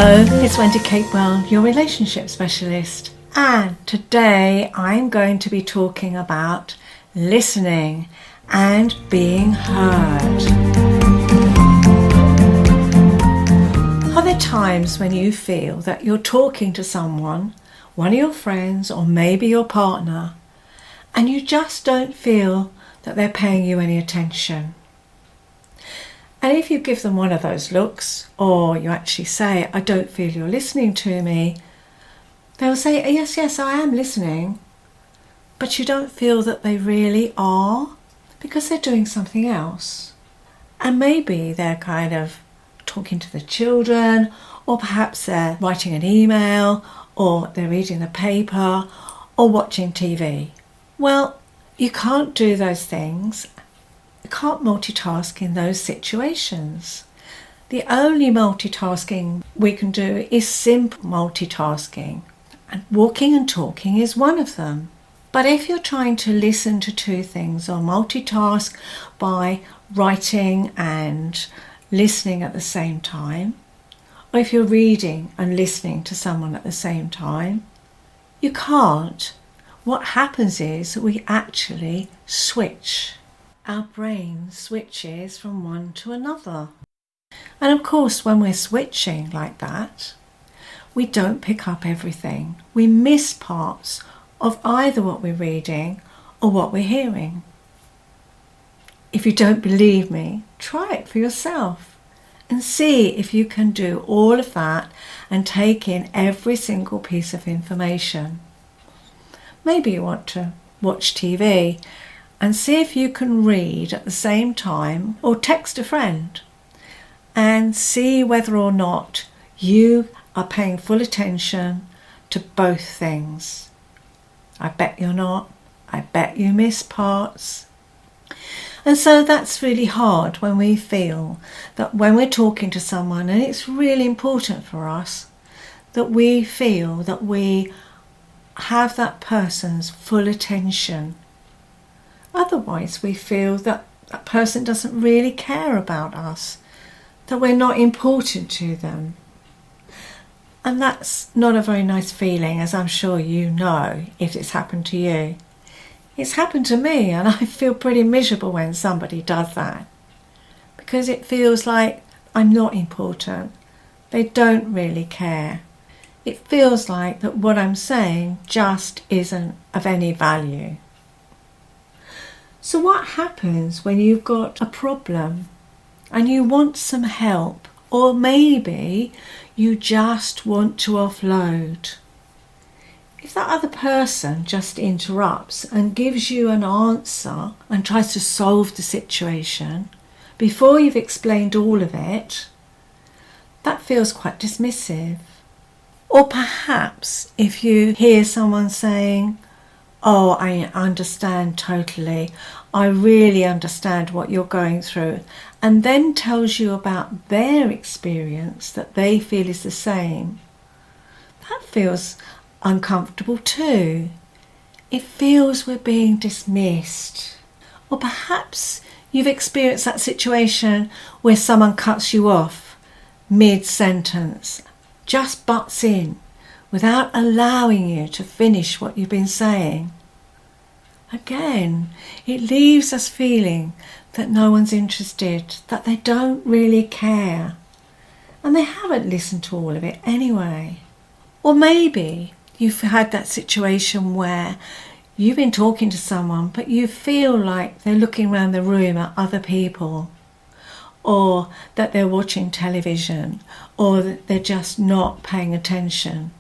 Hello, it's Wendy Capewell, your relationship specialist, and today I'm going to be talking about listening and being heard. Are there times when you feel that you're talking to someone, one of your friends or maybe your partner, and you just don't feel that they're paying you any attention? And if you give them one of those looks, or you actually say, I don't feel you're listening to me, they'll say, yes, I am listening. But you don't feel that they really are, because they're doing something else. And maybe they're kind of talking to the children, or perhaps they're writing an email, or they're reading the paper, or watching TV. Well, you can't do those things. You can't multitask in those situations. The only multitasking we can do is simple multitasking, and walking and talking is one of them. But if you're trying to listen to two things or multitask by writing and listening at the same time, or if you're reading and listening to someone at the same time, you can't. What happens is we actually switch. Our brain switches from one to another. And of course, when we're switching like that, we don't pick up everything. We miss parts of either what we're reading or what we're hearing. If you don't believe me, try it for yourself and see if you can do all of that and take in every single piece of information. Maybe you want to watch TV and see if you can read at the same time, or text a friend and see whether or not you are paying full attention to both things. I bet you're not. I bet you miss parts. And so that's really hard when we feel that when we're talking to someone, and it's really important for us, that we feel that we have that person's full attention. Otherwise, we feel that that person doesn't really care about us, that we're not important to them. And that's not a very nice feeling, as I'm sure you know if it's happened to you. It's happened to me, and I feel pretty miserable when somebody does that, because it feels like I'm not important. They don't really care. It feels like that what I'm saying just isn't of any value. So what happens when you've got a problem and you want some help, or maybe you just want to offload? If that other person just interrupts and gives you an answer and tries to solve the situation before you've explained all of it, that feels quite dismissive. Or perhaps if you hear someone saying, oh, I understand totally. I really understand what you're going through. And then tells you about their experience that they feel is the same. That feels uncomfortable too. It feels we're being dismissed. Or perhaps you've experienced that situation where someone cuts you off mid-sentence, just butts in, without allowing you to finish what you've been saying. Again, it leaves us feeling that no one's interested, that they don't really care, and they haven't listened to all of it anyway. Or maybe you've had that situation where you've been talking to someone, but you feel like they're looking around the room at other people, or that they're watching television, or that they're just not paying attention.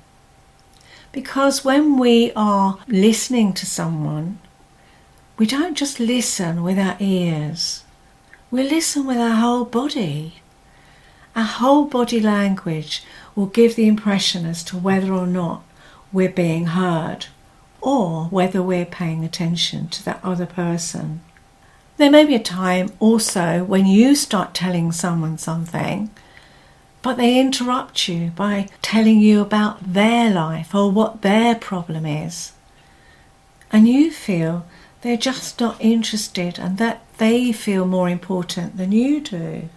Because when we are listening to someone, we don't just listen with our ears. We listen with our whole body. Our whole body language will give the impression as to whether or not we're being heard, or whether we're paying attention to that other person. There may be a time also when you start telling someone something, but they interrupt you by telling you about their life or what their problem is. And you feel they're just not interested and that they feel more important than you do.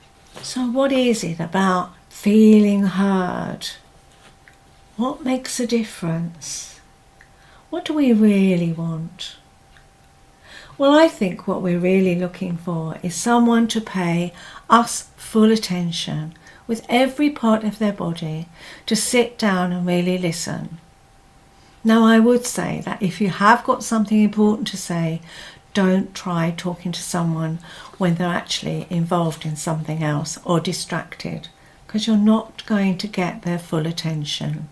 So what is it about feeling heard? What makes a difference? What do we really want? Well, I think what we're really looking for is someone to pay us full attention with every part of their body, to sit down and really listen. Now, I would say that if you have got something important to say, don't try talking to someone when they're actually involved in something else or distracted, because you're not going to get their full attention.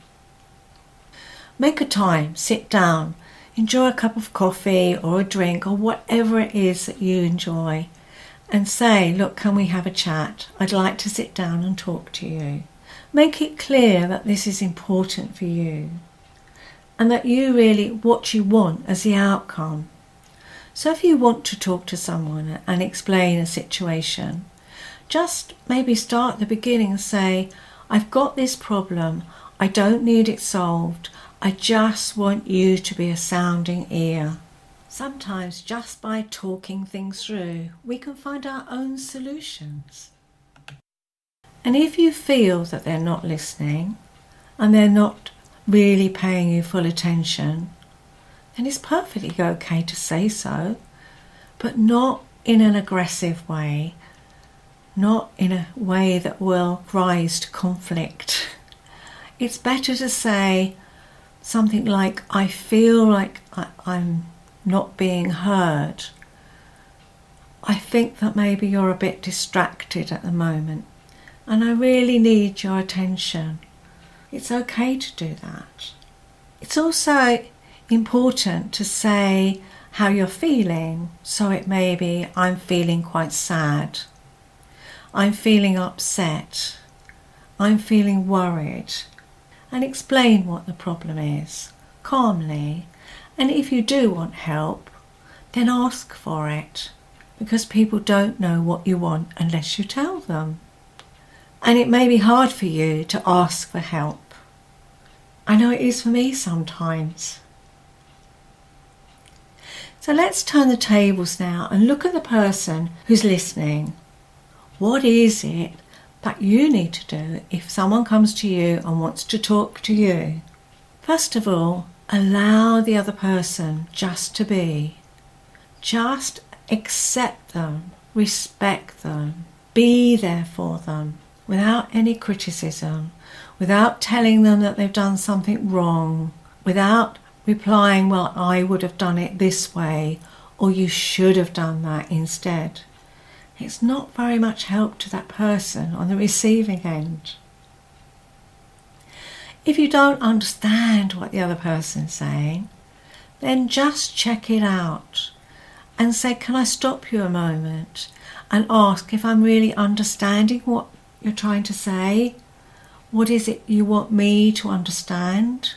Make a time, sit down, enjoy a cup of coffee or a drink or whatever it is that you enjoy, and say, look, can we have a chat? I'd like to sit down and talk to you. Make it clear that this is important for you and that you really, what you want as the outcome. So if you want to talk to someone and explain a situation, just maybe start at the beginning and say, I've got this problem, I don't need it solved, I just want you to be a sounding ear. Sometimes just by talking things through, we can find our own solutions. And if you feel that they're not listening and they're not really paying you full attention, then it's perfectly okay to say so, but not in an aggressive way, not in a way that will rise to conflict. It's better to say something like, I feel like I'm not being heard. I think that maybe you're a bit distracted at the moment and I really need your attention. It's okay to do that. It's also important to say how you're feeling. So it may be, I'm feeling quite sad, I'm feeling upset, I'm feeling worried, and explain what the problem is calmly. And if you do want help, then ask for it, because people don't know what you want unless you tell them. And it may be hard for you to ask for help. I know it is for me sometimes. So let's turn the tables now and look at the person who's listening. What is it that you need to do if someone comes to you and wants to talk to you? First of all, allow the other person just to be. Just accept them, respect them, be there for them without any criticism, without telling them that they've done something wrong, without replying, well, I would have done it this way, or you should have done that instead. It's not very much help to that person on the receiving end. If you don't understand what the other person's saying, then just check it out and say, can I stop you a moment and ask if I'm really understanding what you're trying to say? What is it you want me to understand?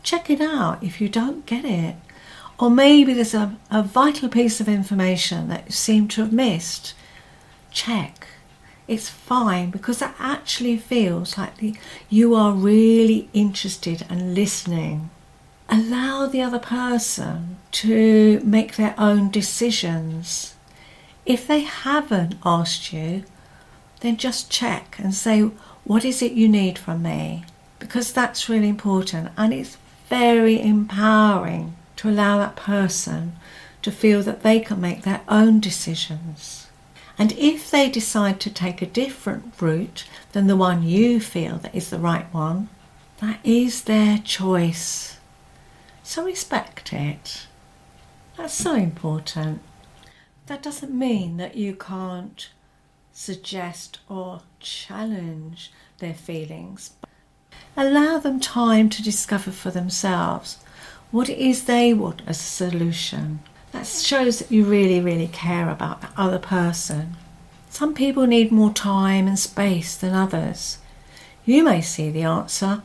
Check it out if you don't get it. Or maybe there's a vital piece of information that you seem to have missed. Check. It's fine, because that actually feels like you are really interested and listening. Allow the other person to make their own decisions. If they haven't asked you, then just check and say, what is it you need from me? Because that's really important, and it's very empowering to allow that person to feel that they can make their own decisions. And if they decide to take a different route than the one you feel that is the right one, that is their choice. So respect it. That's so important. That doesn't mean that you can't suggest or challenge their feelings. Allow them time to discover for themselves what it is they want as a solution. That shows that you really, really care about the other person. Some people need more time and space than others. You may see the answer,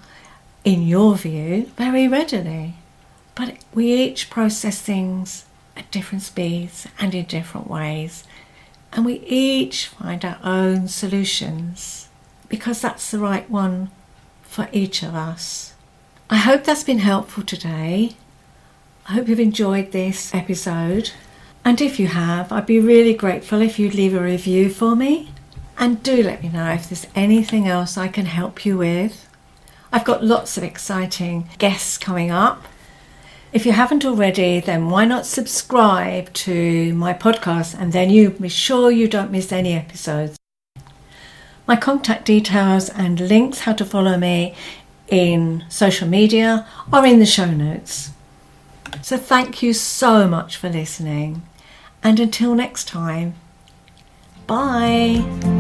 in your view, very readily. But we each process things at different speeds and in different ways. And we each find our own solutions, because that's the right one for each of us. I hope that's been helpful today. I hope you've enjoyed this episode. And if you have, I'd be really grateful if you'd leave a review for me. And do let me know if there's anything else I can help you with. I've got lots of exciting guests coming up. If you haven't already, then why not subscribe to my podcast, and then you be sure you don't miss any episodes. My contact details and links how to follow me in social media are in the show notes. So thank you so much for listening, and until next time, bye.